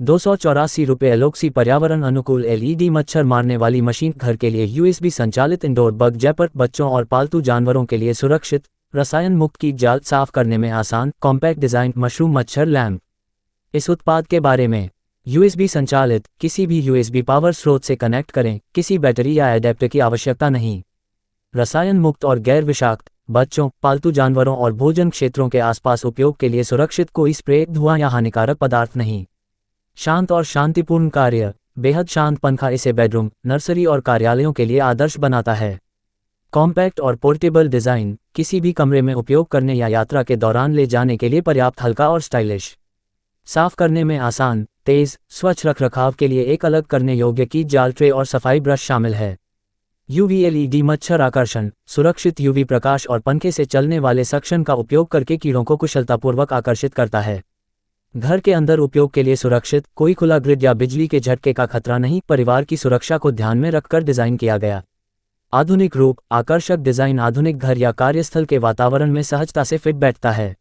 ₹284 एलओक्सी पर्यावरण अनुकूल एलईडी मच्छर मारने वाली मशीन घर के लिए यूएसबी संचालित इंडोर बग जैपर बच्चों और पालतू जानवरों के लिए सुरक्षित रसायन मुक्त की जाल साफ करने में आसान कॉम्पैक्ट डिज़ाइन मशरूम मच्छर लैम्प। इस उत्पाद के बारे में यूएसबी संचालित किसी भी यूएसबी पावर स्रोत से कनेक्ट करें, किसी बैटरी या एडेप्टर की आवश्यकता नहीं। रसायन मुक्त और गैर विषाक्त बच्चों, पालतू जानवरों और भोजन क्षेत्रों के आसपास उपयोग के लिए सुरक्षित, कोई स्प्रे, धुआं या हानिकारक पदार्थ नहीं। शांत और शांतिपूर्ण कार्य, बेहद शांत पंखा इसे बेडरूम, नर्सरी और कार्यालयों के लिए आदर्श बनाता है। कॉम्पैक्ट और पोर्टेबल डिज़ाइन, किसी भी कमरे में उपयोग करने या यात्रा के दौरान ले जाने के लिए पर्याप्त हल्का और स्टाइलिश। साफ करने में आसान, तेज, स्वच्छ रखरखाव के लिए एक अलग करने योग्य की जाल ट्रे और सफाई ब्रश शामिल है। यूवी एलईडी मच्छर आकर्षण, सुरक्षित यूवी प्रकाश और पंखे से चलने वाले सक्शन का उपयोग करके कीड़ों को कुशलतापूर्वक आकर्षित करता है। घर के अंदर उपयोग के लिए सुरक्षित, कोई खुला ग्रिड या बिजली के झटके का खतरा नहीं। परिवार की सुरक्षा को ध्यान में रखकर डिज़ाइन किया गया। आधुनिक रूप, आकर्षक डिज़ाइन आधुनिक घर या कार्यस्थल के वातावरण में सहजता से फिट बैठता है।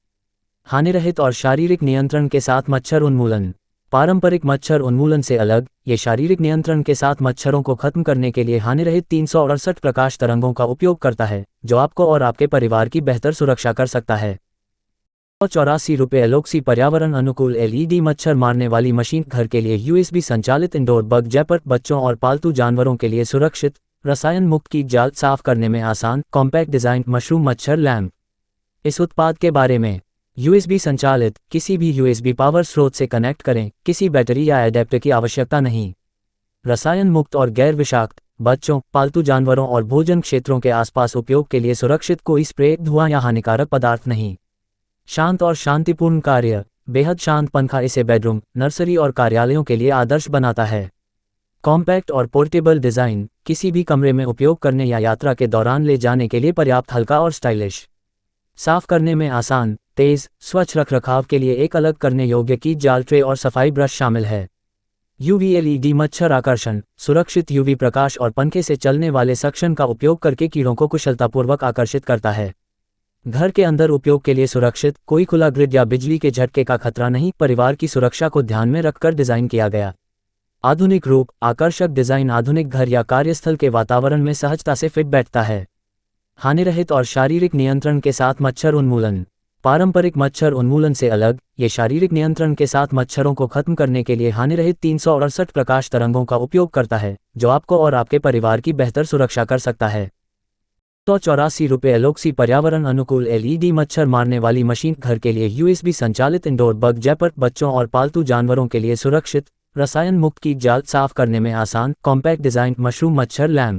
हानिरहित और शारीरिक नियंत्रण के साथ मच्छर उन्मूलन। पारंपरिक मच्छर उन्मूलन से अलग, ये शारीरिक नियंत्रण के साथ मच्छरों को खत्म करने के लिए हानिरहित 368 प्रकाश तरंगों का उपयोग करता है, जो आपको और आपके परिवार की बेहतर सुरक्षा कर सकता है। ₹84 एलओक्सी पर्यावरण अनुकूल एलईडी मच्छर मारने वाली मशीन घर के लिए यूएसबी संचालित इंडोर बग जैपर बच्चों और पालतू जानवरों के लिए सुरक्षित रसायन मुक्त की जाल साफ करने में आसान कॉम्पैक्ट डिज़ाइन मशरूम मच्छर लैम्प। इस उत्पाद के बारे में यूएसबी संचालित किसी भी यूएसबी पावर स्रोत से कनेक्ट करें, किसी बैटरी या एडेप्टर की आवश्यकता नहीं। रसायन मुक्त और गैर विषाक्त बच्चों, पालतू जानवरों और भोजन क्षेत्रों के आसपास उपयोग के लिए सुरक्षित, कोई स्प्रे, धुआं या हानिकारक पदार्थ नहीं। शांत और शांतिपूर्ण कार्य, बेहद शांत पंखा इसे बेडरूम, नर्सरी और कार्यालयों के लिए आदर्श बनाता है। कॉम्पैक्ट और पोर्टेबल डिज़ाइन, किसी भी कमरे में उपयोग करने या यात्रा के दौरान ले जाने के लिए पर्याप्त हल्का और स्टाइलिश। साफ करने में आसान, तेज, स्वच्छ रखरखाव के लिए एक अलग करने योग्य की जाल ट्रे और सफाई ब्रश शामिल है। यूवी एलईडी मच्छर आकर्षण, सुरक्षित यूवी प्रकाश और पंखे से चलने वाले सक्शन का उपयोग करके कीड़ों को कुशलतापूर्वक आकर्षित करता है। घर के अंदर उपयोग के लिए सुरक्षित, कोई खुला ग्रिड या बिजली के झटके का खतरा नहीं। परिवार की सुरक्षा को ध्यान में रखकर डिज़ाइन किया गया। आधुनिक रूप, आकर्षक डिज़ाइन आधुनिक घर या कार्यस्थल के वातावरण में सहजता से फिट बैठता है। हानिरहित और शारीरिक नियंत्रण के साथ मच्छर उन्मूलन। पारंपरिक मच्छर उन्मूलन से अलग, ये शारीरिक नियंत्रण के साथ मच्छरों को खत्म करने के लिए हानिरहित 368 प्रकाश तरंगों का उपयोग करता है, जो आपको और आपके परिवार की बेहतर सुरक्षा कर सकता है। ₹184 एलओक्सी पर्यावरण अनुकूल एलईडी मच्छर मारने वाली मशीन घर के लिए यूएसबी संचालित इंडोर बग जैपर बच्चों और पालतू जानवरों के लिए सुरक्षित रसायन मुक्त की जाल साफ करने में आसान कॉम्पैक्ट डिज़ाइन मशरूम मच्छर लैम्प।